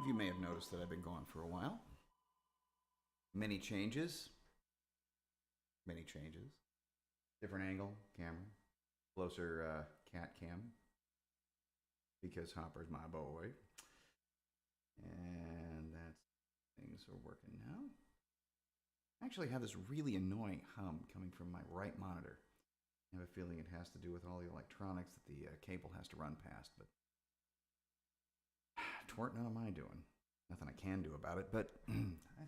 you may have noticed that I've been gone for a while. Many changes. Many changes. Different angle, camera. Closer cat cam. Because Hopper's my boy. And that's things are working now. I actually have this really annoying hum coming from my right monitor. I have a feeling it has to do with all the electronics that the cable has to run past, but twerk none of my doing. Nothing I can do about it, but I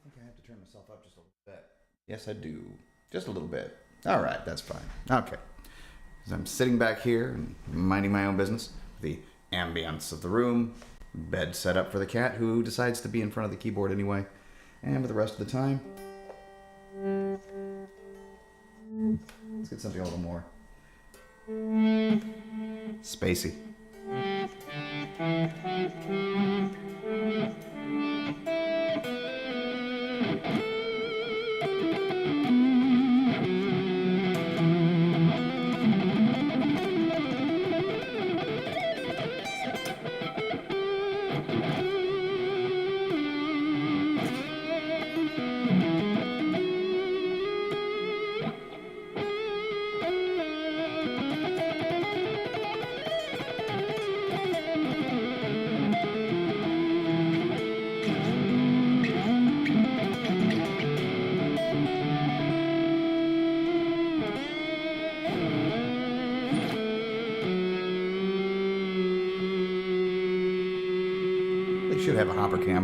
think I have to turn myself up just a little bit. Yes, I do. Just a little bit. All right, that's fine. Okay. As I'm sitting back here and minding my own business, the ambience of the room, bed set up for the cat who decides to be in front of the keyboard anyway, and for the rest of the time, let's get something a little more spacey. They should have a hopper cam.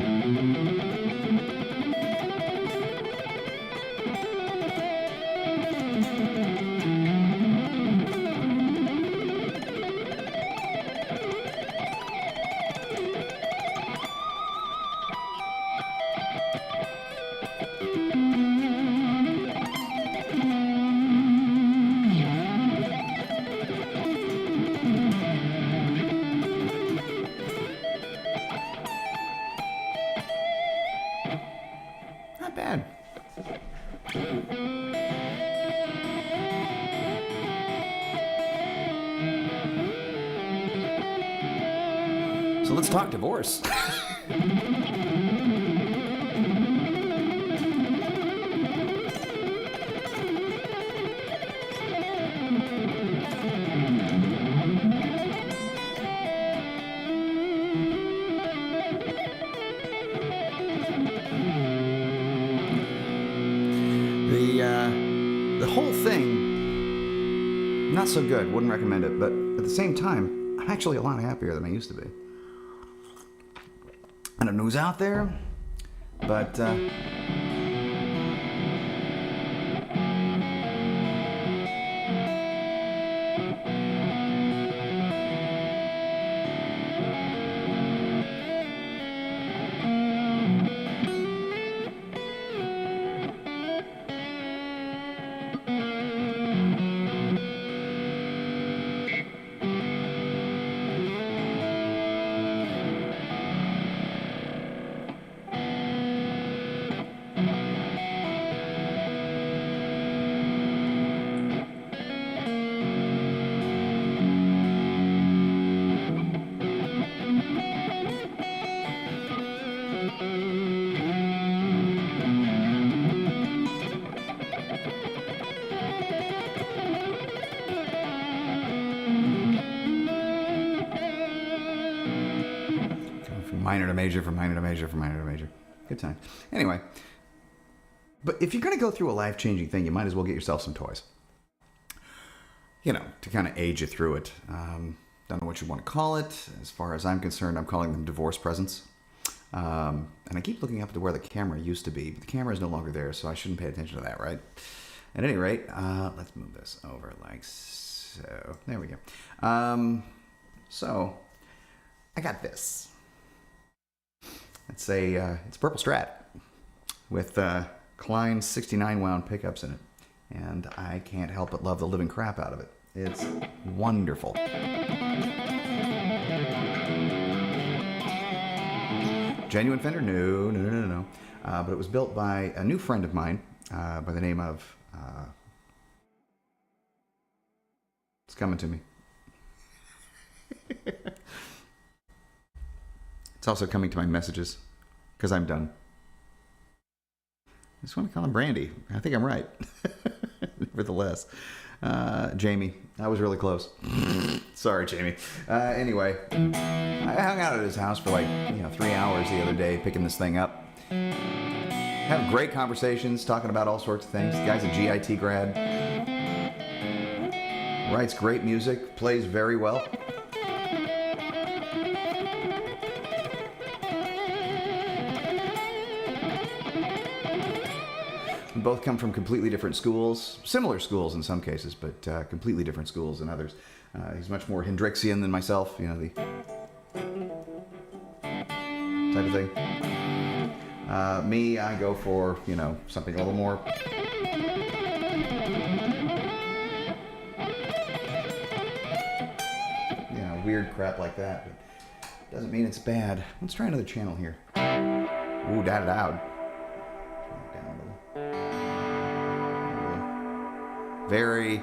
Not bad. So let's talk divorce. The whole thing, not so good. Wouldn't recommend it. But at the same time, I'm actually a lot happier than I used to be. I don't know who's out there, but from minor to major, from minor to major, from minor to major. Good time. Anyway, but if you're going to go through a life-changing thing, you might as well get yourself some toys. You know, to kind of aid you through it. Don't know what you want to call it. As far as I'm concerned, I'm calling them divorce presents. And I keep looking up to where the camera used to be, but the camera is no longer there, so I shouldn't pay attention to that, right? At any rate, let's move this over like so. There we go. So, I got this. It's a Purple Strat with Klein 69 wound pickups in it, and I can't help but love the living crap out of it. It's wonderful. Genuine Fender? No. But it was built by a new friend of mine by the name of... it's coming to me. It's also coming to my messages. because I'm done. I just want to call him Brandy. I think I'm right. Nevertheless. Jamie, that was really close. Sorry, Jamie. Anyway, I hung out at his house for 3 hours the other day picking this thing up. Having great conversations, talking about all sorts of things. The guy's a GIT grad. Writes great music, plays very well. We both come from completely different schools, similar schools in some cases, but completely different schools in others. He's much more Hendrixian than myself, the type of thing. Me, I go for, something a little more weird crap like that, but doesn't mean it's bad. Let's try another channel here. Ooh, da-da-da. Down a little. Very,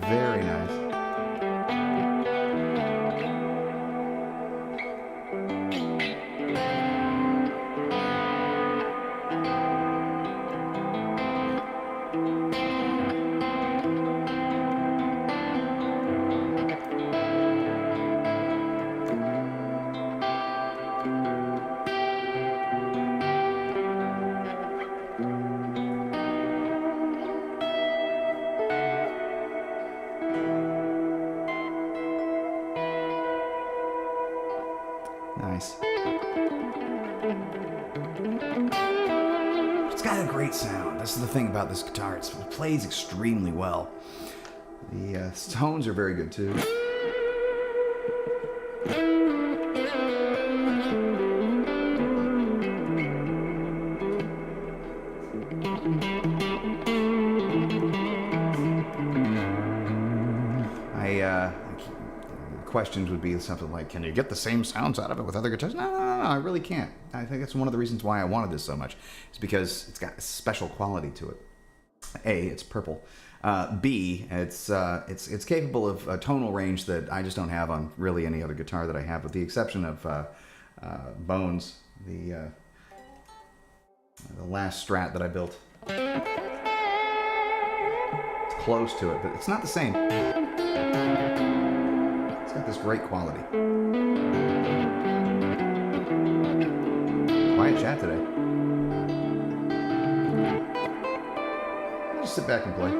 very nice. Nice. It's got a great sound. This is the thing about this guitar. It plays extremely well. The tones are very good too. Questions would be something like, can you get the same sounds out of it with other guitars? No, I really can't. I think that's one of the reasons why I wanted this so much. It's because it's got a special quality to it. A, it's purple. B, it's capable of a tonal range that I just don't have on really any other guitar that I have, with the exception of Bones, the last Strat that I built. It's close to it, but it's not the same. It's got this great quality. Quiet chat today. Just sit back and play.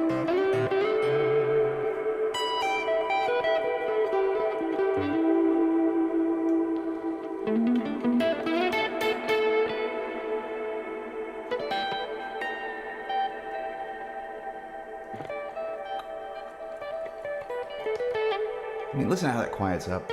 I mean, listen to how that quiets up.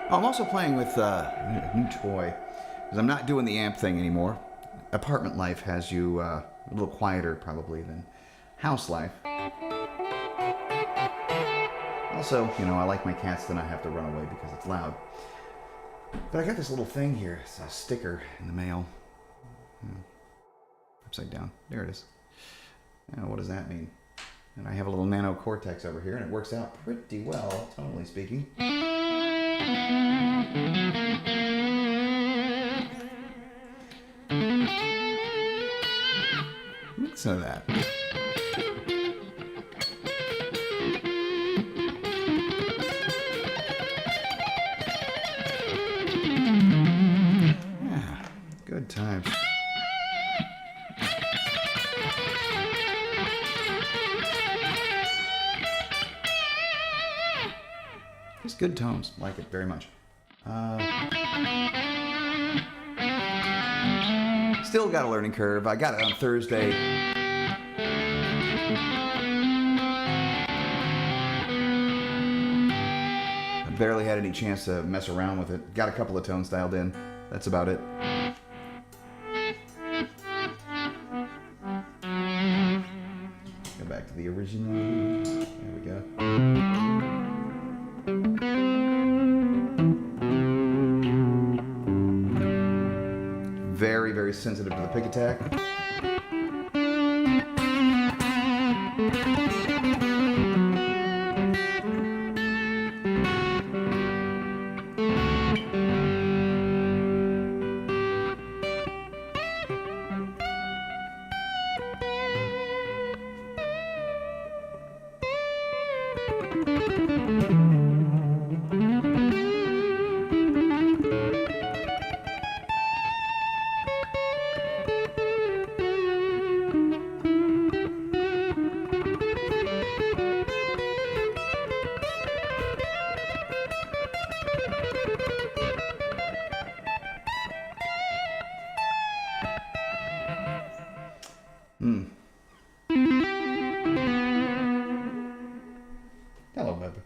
I'm also playing with a new toy, because I'm not doing the amp thing anymore. Apartment life has you a little quieter probably than house life. Also, I like my cats to not have to run away because it's loud. But I got this little thing here. It's a sticker in the mail. Upside down. There it is. Now, what does that mean? And I have a little Nano Cortex over here, and it works out pretty well, tonally speaking. Listen to that. Yeah, good times. Just good tones. Like it very much. Still got a learning curve. I got it on Thursday. Barely had any chance to mess around with it. Got a couple of tones dialed in. That's about it. Go back to the original. There we go. Very, very sensitive to the pick attack. Hello, baby.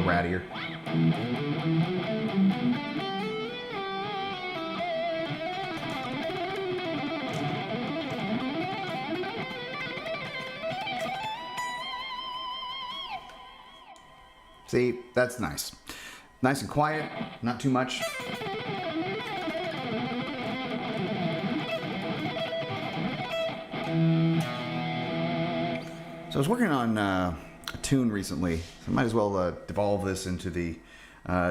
Rattier. See, that's nice. Nice and quiet, not too much. So I was working on a tune recently, so I might as well devolve this into the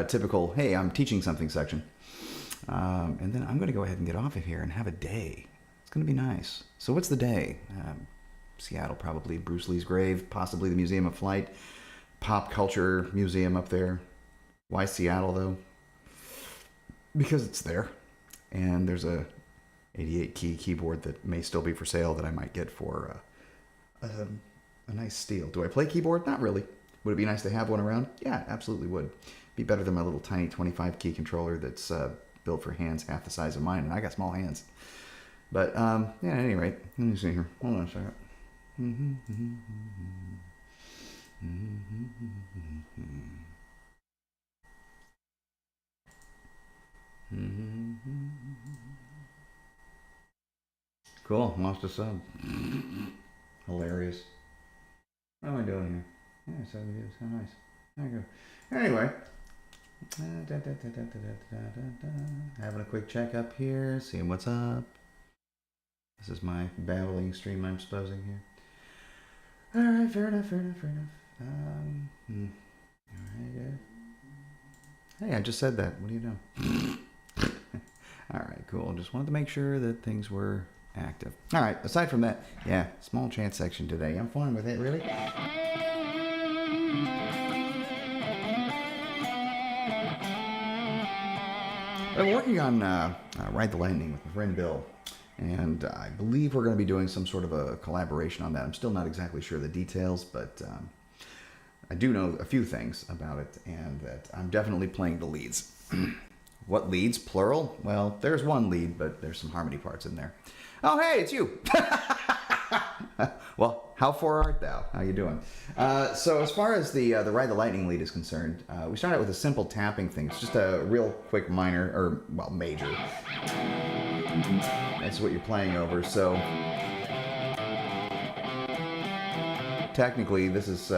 typical, hey, I'm teaching something section. And then I'm going to go ahead and get off of here and have a day. It's going to be nice. So what's the day? Seattle, probably. Bruce Lee's grave, possibly the Museum of Flight. Pop culture museum up there. Why Seattle, though? Because it's there. And there's a 88-key keyboard that may still be for sale that I might get for a nice steal. Do I play keyboard? Not really. Would it be nice to have one around? Yeah, absolutely would. Be better than my little tiny 25-key controller that's built for hands half the size of mine, and I got small hands. But, yeah, at any rate, let me see here. Hold on a second. Cool, lost a sub. Hilarious. What am I doing here? Yeah, 7 views. How nice. There you go. Anyway. Having a quick check up here, seeing what's up. This is my babbling stream I'm supposing here. Alright, fair enough. Alright, good. Hey, I just said that. What do you know? Alright, cool. Just wanted to make sure that things were active. Alright, aside from that, yeah, small chant section today. I'm fine with it, really. I'm working on Ride the Lightning with my friend Bill, and I believe we're going to be doing some sort of a collaboration on that. I'm still not exactly sure the details, but I do know a few things about it, and that I'm definitely playing the leads. What leads, plural? Well, there's one lead, but there's some harmony parts in there. Oh, hey, it's you. Well, how far art thou? How you doing? So as far as the Ride the Lightning lead is concerned, we start out with a simple tapping thing. It's just a real quick minor, or, well, major. That's what you're playing over, so technically this is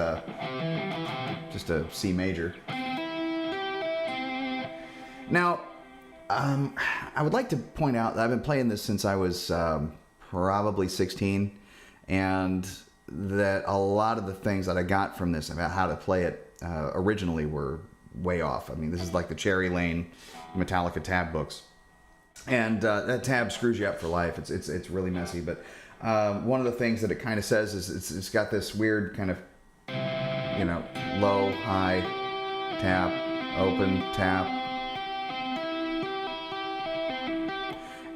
just a C major. Now, I would like to point out that I've been playing this since I was probably 16, and that a lot of the things that I got from this about how to play it originally were way off. I mean, this is like the Cherry Lane Metallica tab books, and that tab screws you up for life. It's really messy, but one of the things that it kind of says is it's got this weird kind of, you know, low, high, tap, open, tap.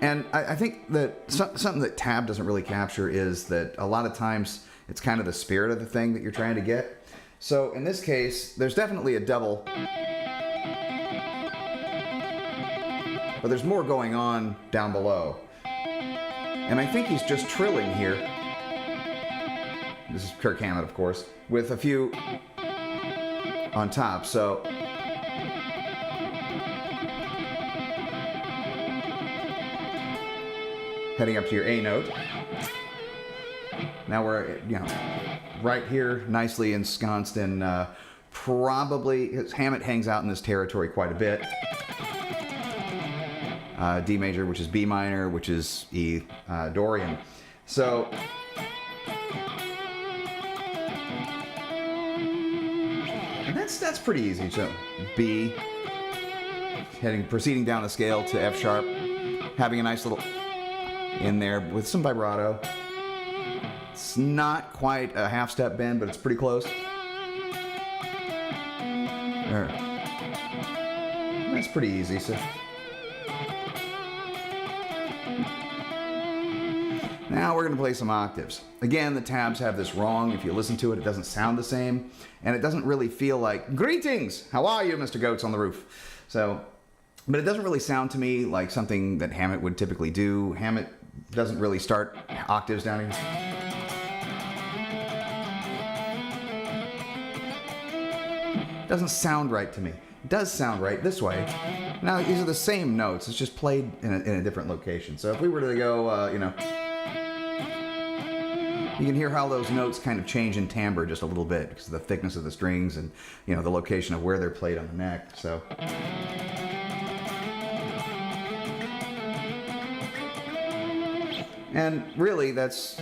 And I think that something that tab doesn't really capture is that a lot of times it's kind of the spirit of the thing that you're trying to get. So in this case, there's definitely a double, but there's more going on down below. And I think he's just trilling here. This is Kirk Hammett, of course, with a few on top. So heading up to your A note. Now we're, you know, right here, nicely ensconced in probably, Hammett hangs out in this territory quite a bit. D major, which is B minor, which is E Dorian. So, and that's pretty easy. So B, proceeding down the scale to F sharp, having a nice little in there with some vibrato. It's not quite a half step bend, but it's pretty close. There. That's pretty easy. So now we're going to play some octaves. Again, the tabs have this wrong. If you listen to it, it doesn't sound the same, and it doesn't really feel like, greetings, how are you, Mr. Goats on the roof? So, but it doesn't really sound to me like something that Hammett would typically do. Hammett doesn't really start octaves down here. Doesn't sound right to me. It does sound right this way. Now, these are the same notes. It's just played in a different location. So if we were to go, you know, you can hear how those notes kind of change in timbre just a little bit because of the thickness of the strings and, you know, the location of where they're played on the neck. So. And really, that's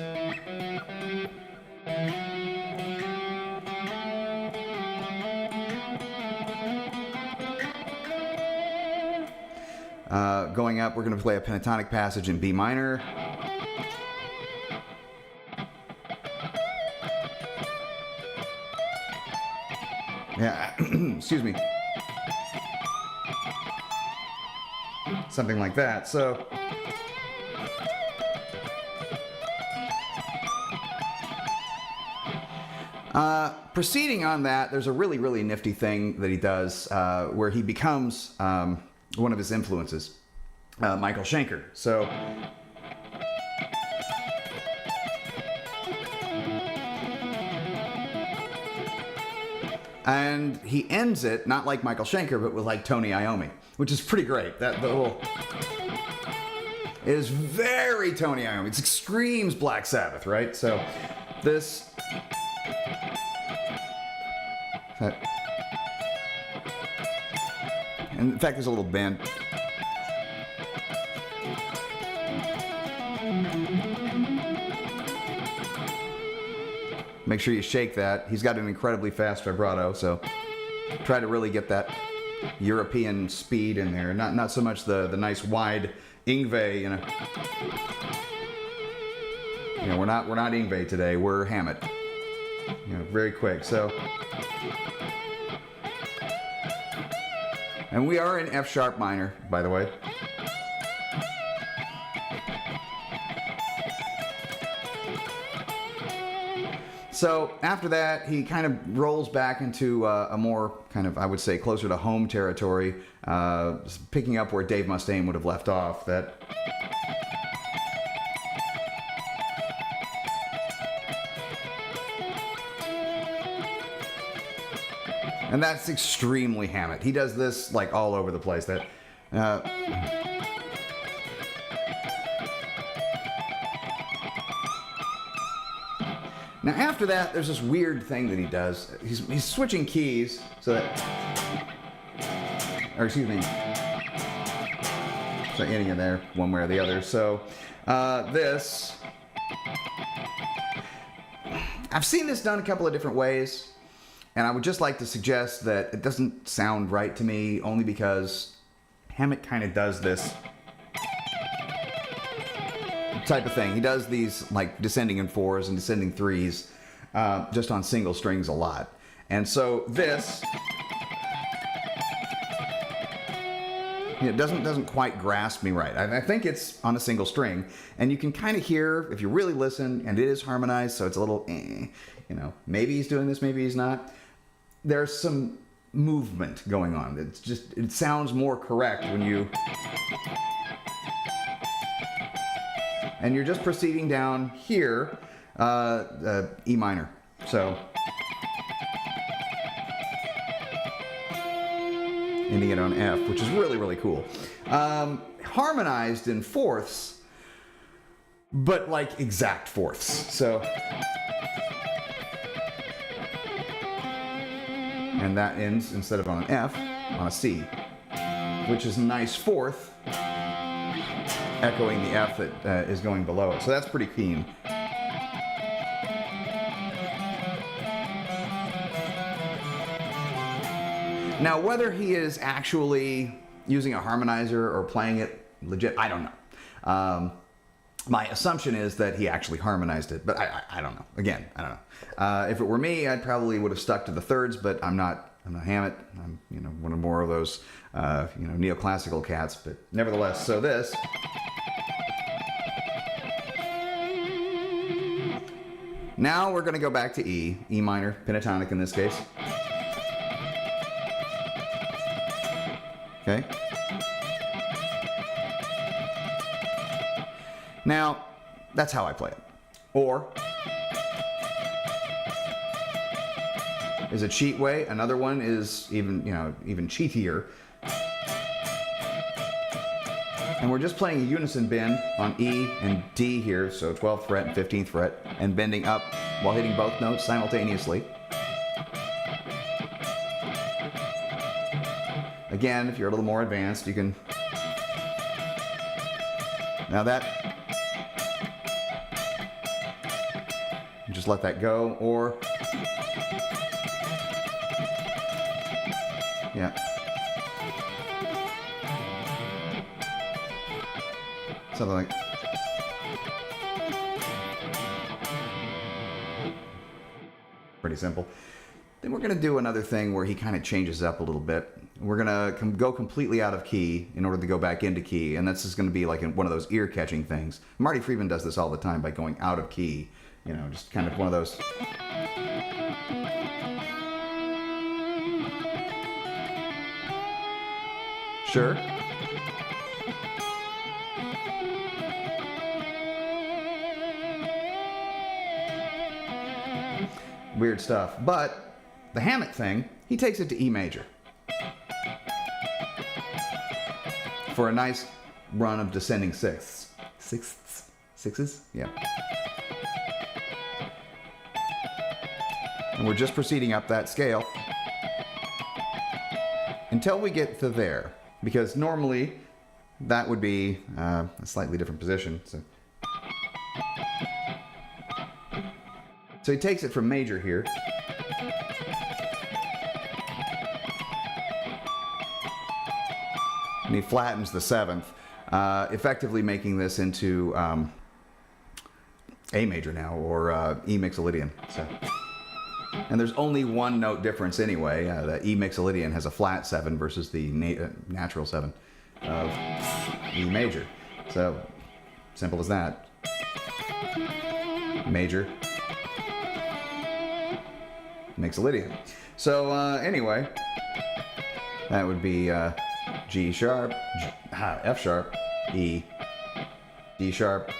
going up. We're going to play a pentatonic passage in B minor. Yeah, excuse me. Something like that. So. Proceeding on that, there's a really, really nifty thing that he does where he becomes one of his influences, Michael Schenker. So, and he ends it not like Michael Schenker, but with like Tony Iommi, which is pretty great. That little is very Tony Iommi. It screams Black Sabbath, right? So this. And in fact, there's a little bend. Make sure you shake that. He's got an incredibly fast vibrato, so try to really get that European speed in there. Not so much the nice wide Yngwie, you know. You know, we're not Yngwie today. We're Hammett. You know, very quick. So. And we are in F sharp minor, by the way. So after that, he kind of rolls back into a more kind of, I would say, closer to home territory, picking up where Dave Mustaine would have left off. And that's extremely Hammett. He does this like all over the place. Now after that, there's this weird thing that he does. He's switching keys so that, or excuse me, so getting in there one way or the other. So this, I've seen this done a couple of different ways, and I would just like to suggest that it doesn't sound right to me, only because Hammett kind of does this type of thing. He does these like descending in fours and descending threes just on single strings a lot. And so this, it doesn't quite grasp me right. I think it's on a single string, and you can kind of hear if you really listen, and it is harmonized, so it's a little, maybe he's doing this, maybe he's not. There's some movement going on. It sounds more correct when you. And you're just proceeding down here, E minor. So, ending it on F, which is really, really cool. Harmonized in fourths, but like exact fourths. So, and that ends, instead of on an F, on a C, which is a nice fourth, echoing the F that is going below it. So that's pretty keen. Now, whether he is actually using a harmonizer or playing it legit, I don't know. My assumption is that he actually harmonized it, but I don't know. Again, I don't know. If it were me, I probably would have stuck to the thirds, but I'm not Hammett. I'm one of more of those neoclassical cats. But nevertheless, so this. Now we're going to go back to E minor, pentatonic in this case. Okay. Now, that's how I play it. Or, is a cheat way. Another one is even cheatier. And we're just playing a unison bend on E and D here, so 12th fret and 15th fret, and bending up while hitting both notes simultaneously. Again, if you're a little more advanced, you can. Now that, just let that go, or yeah. Something like. Pretty simple. Then we're going to do another thing where he kind of changes up a little bit. We're going to go completely out of key in order to go back into key, and that's just going to be like one of those ear-catching things. Marty Friedman does this all the time by going out of key. Just kind of one of those. Sure. Weird stuff. But the Hammett thing, he takes it to E major for a nice run of descending sixths. Sixes? Yeah. And we're just proceeding up that scale until we get to there, because normally that would be a slightly different position. So he takes it from major here. And he flattens the seventh, effectively making this into A major now, or E mixolydian. And there's only one note difference anyway. The E mixolydian has a flat 7 versus the natural 7 of E major. So, simple as that. Major. Mixolydian. So anyway, that would be G sharp, F sharp, E, D sharp,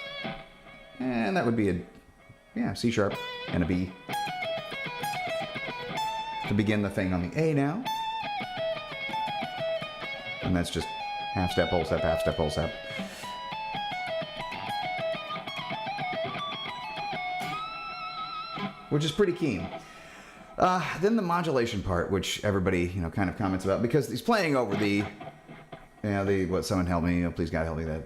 and that would be a C sharp and a B. To begin the thing on the A now. And that's just half step, whole step, half step, whole step. Which is pretty keen. Then the modulation part, which everybody, kind of comments about, because he's playing over someone help me, please God help me that.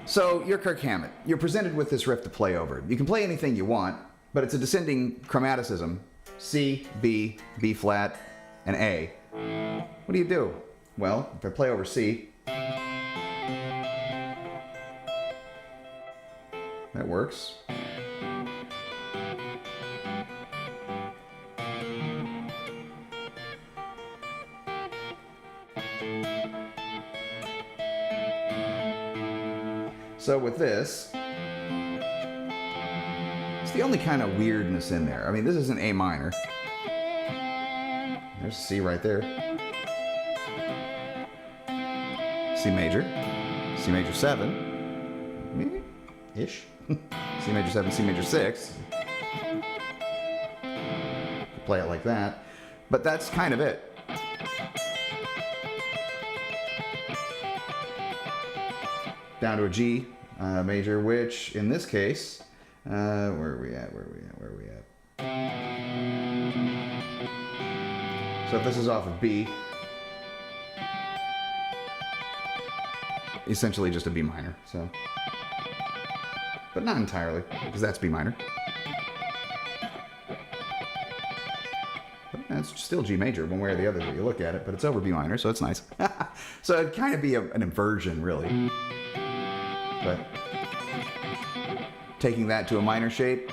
So you're Kirk Hammett. You're presented with this riff to play over. You can play anything you want, but it's a descending chromaticism. C, B, B flat, and A. What do you do? Well, if I play over C, that works. So with this, it's the only kind of weirdness in there. I mean, this is an A minor. There's a C right there. C major 7, maybe, ish. C major 7, C major 6. Play it like that, but that's kind of it. Down to a G major, which in this case, where are we at? So if this is off of B, essentially just a B minor. So, but not entirely, because that's B minor. But that's still G major, one way or the other that you look at it, but it's over B minor, so it's nice. So it'd kind of be an inversion, really. But taking that to a minor shape,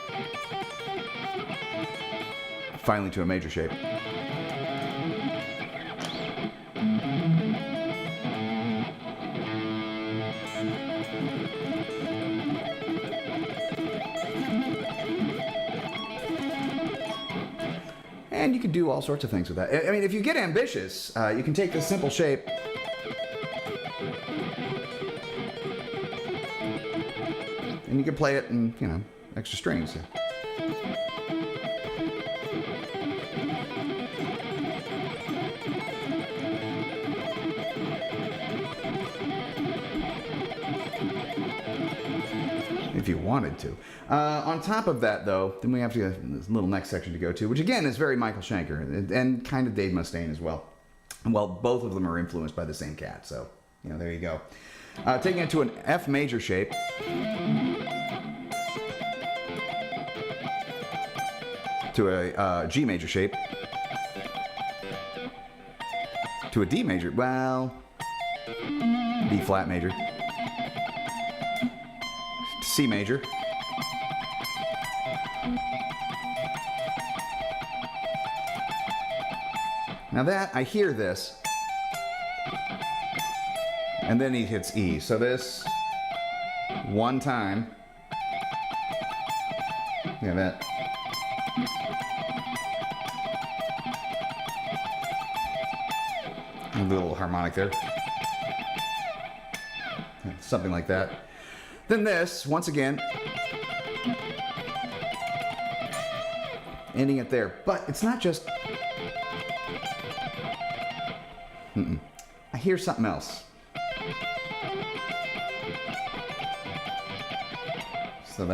finally to a major shape. And you can do all sorts of things with that. I mean, if you get ambitious, you can take this simple shape and you can play it in, extra strings. If you wanted to. On top of that, though, then we have this little next section to go to, which again is very Michael Schenker and kind of Dave Mustaine as well. Well, both of them are influenced by the same cat, so there you go. Taking it to an F major shape. To a G major shape. To a D major. Well, B flat major. C major. Now that, I hear this, and then he hits E. So this, one time, that. A little harmonic there. Something like that. Then this, once again, ending it there. But it's not just... I hear something else. So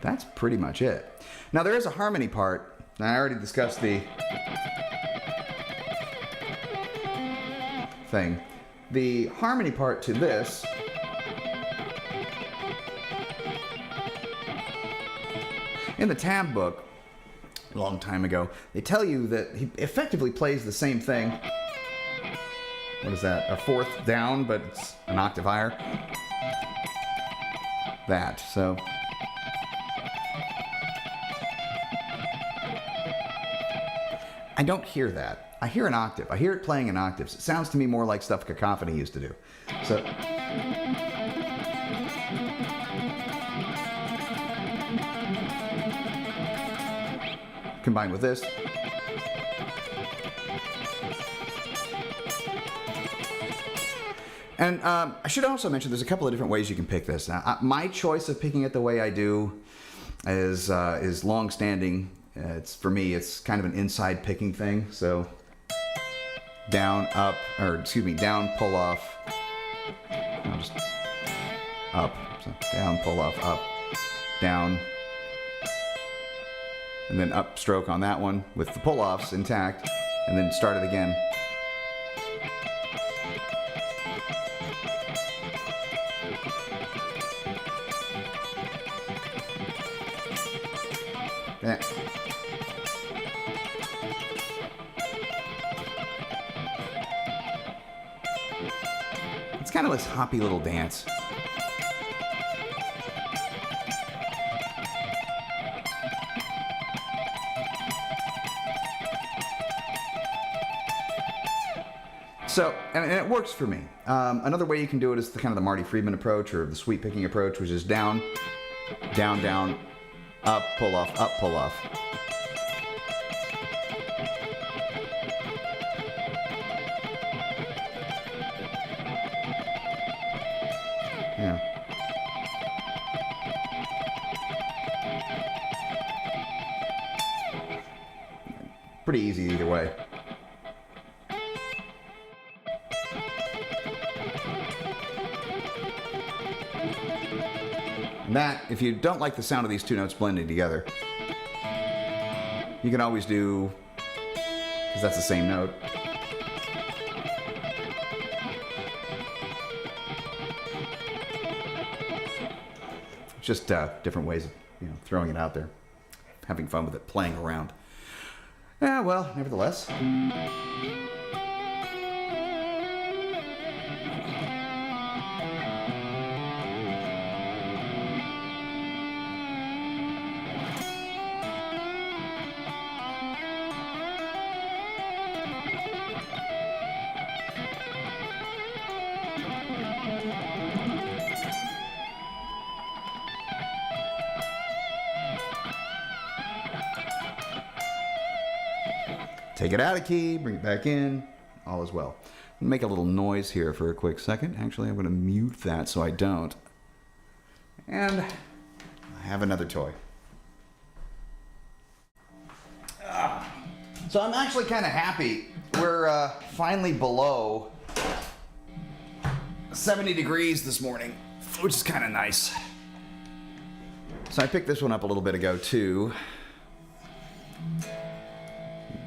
that's pretty much it. Now there is a harmony part. I already discussed the thing. The harmony part to this in the tab book a long time ago, they tell you that he effectively plays the same thing. What is that? A fourth down, but it's an octave higher. That, so. I don't hear that. I hear an octave. I hear it playing in octaves. It sounds to me more like stuff Cacophony used to do. So, combined with this. And I should also mention there's a couple of different ways you can pick this. Now, my choice of picking it the way I do is long-standing. For me, it's kind of an inside picking thing. So down, up, or excuse me, down, pull off. I'll just up, so down, pull off, up, down, and then up stroke on that one with the pull offs intact, and then start it again. Yeah. It's kind of this hoppy little dance. So, and it works for me. Another way you can do it is the kind of the Marty Friedman approach or the sweep picking approach, which is down, down, down, up, pull off, up, pull off. Yeah. Pretty easy either way. And that, if you don't like the sound of these two notes blending together, you can always do, because that's the same note. Just different ways of throwing it out there, having fun with it, playing around. Yeah, well, nevertheless. Take it out of key, bring it back in, all is well. Make a little noise here for a quick second. Actually, I'm going to mute that so I don't. And I have another toy. So I'm actually kind of happy. We're finally below 70 degrees this morning, which is kind of nice. So I picked this one up a little bit ago too.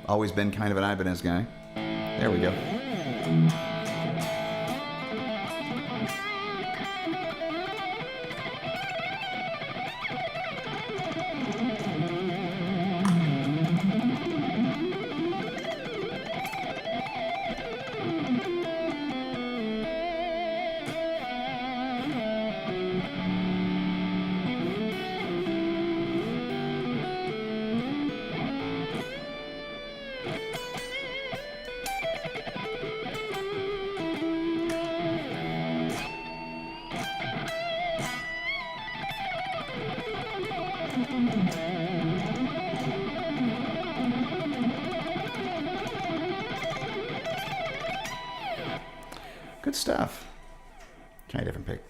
Always been kind of an Ibanez guy. There we go. Good stuff. Try a different pick.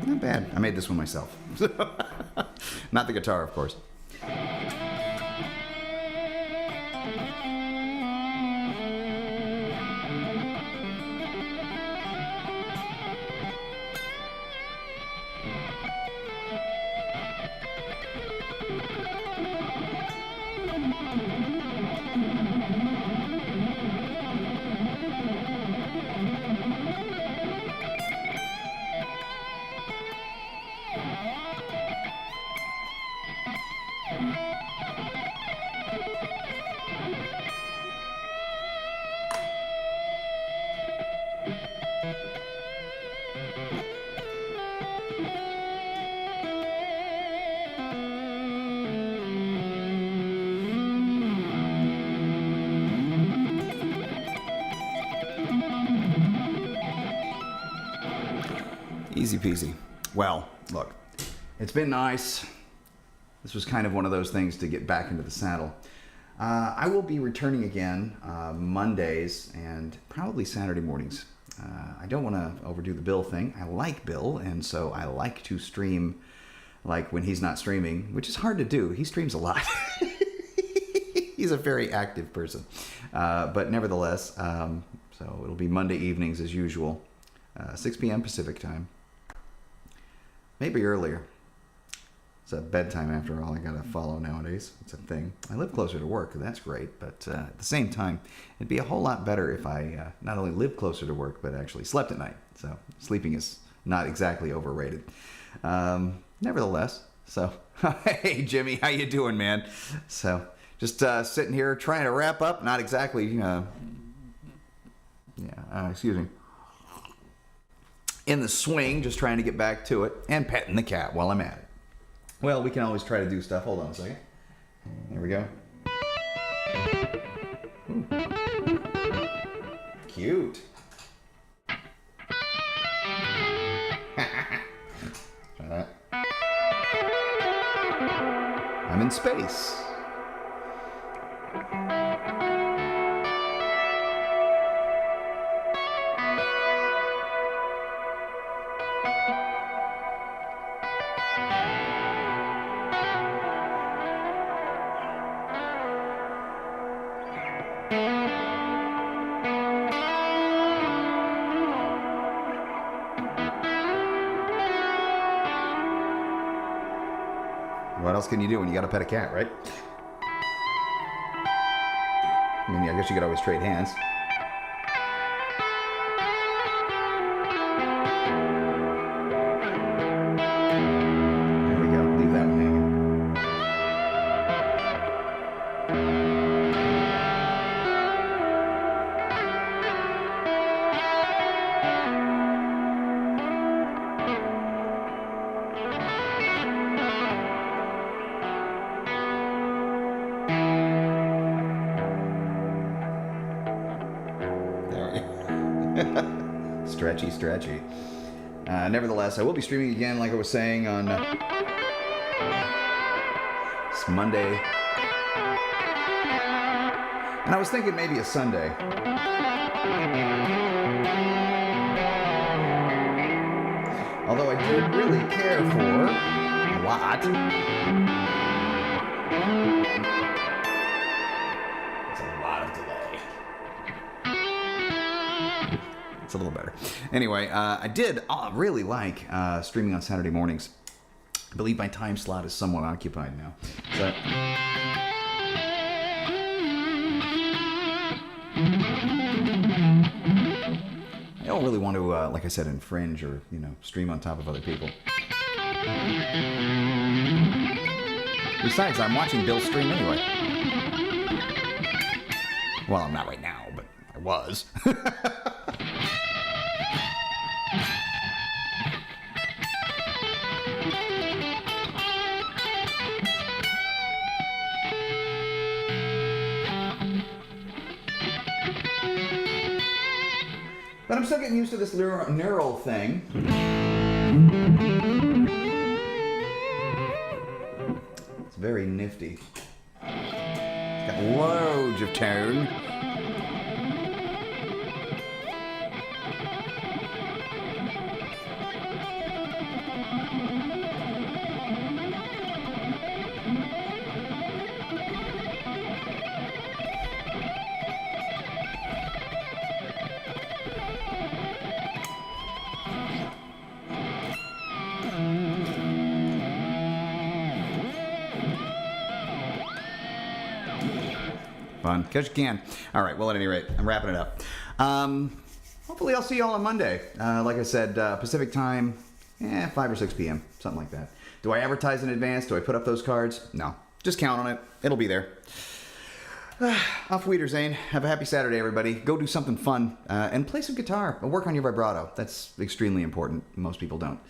Not bad. I made this one myself. Not the guitar, of course. Easy peasy. Well, look, it's been nice. This was kind of one of those things to get back into the saddle. I will be returning again Mondays and probably Saturday mornings. I don't want to overdo the Bill thing. I like Bill, and so I like to stream like when he's not streaming, which is hard to do. He streams a lot. He's a very active person. But nevertheless, so it'll be Monday evenings as usual, 6 p.m. Pacific time. Maybe earlier. It's a bedtime after all. I gotta follow nowadays. It's a thing. I live closer to work. That's great. But at the same time, it'd be a whole lot better if I not only lived closer to work, but actually slept at night. So sleeping is not exactly overrated. Nevertheless, so hey Jimmy, how you doing, man? So just sitting here trying to wrap up. Not exactly. Excuse me. In the swing, just trying to get back to it and petting the cat while I'm at it. Well, we can always try to do stuff. Hold on a second. There we go. Ooh. Cute. Try that. I'm in space. What else can you do when you got to pet a cat, right? I mean, I guess you could always trade hands. There we go. Leave that one hanging. Stretchy. Nevertheless, I will be streaming again, like I was saying, on it's Monday. And I was thinking maybe a Sunday. Although I did really care for a lot. It's a lot of delay. It's a little better. Anyway, I did really like streaming on Saturday mornings. I believe my time slot is somewhat occupied now. So, I don't really want to, like I said, infringe or, stream on top of other people. Besides, I'm watching Bill stream anyway. Well, I'm not right now, but I was. But I'm still getting used to this neural thing. It's very nifty. It's got loads of tone. Fun, because you can. All right, well, at any rate, I'm wrapping it up. Hopefully I'll see you all on Monday. Like I said, Pacific time, 5 or 6 p.m., something like that. Do I advertise in advance? Do I put up those cards? No. Just count on it. It'll be there. Auf Wiedersehen. Have a happy Saturday, everybody. Go do something fun and play some guitar. Work on your vibrato. That's extremely important. Most people don't.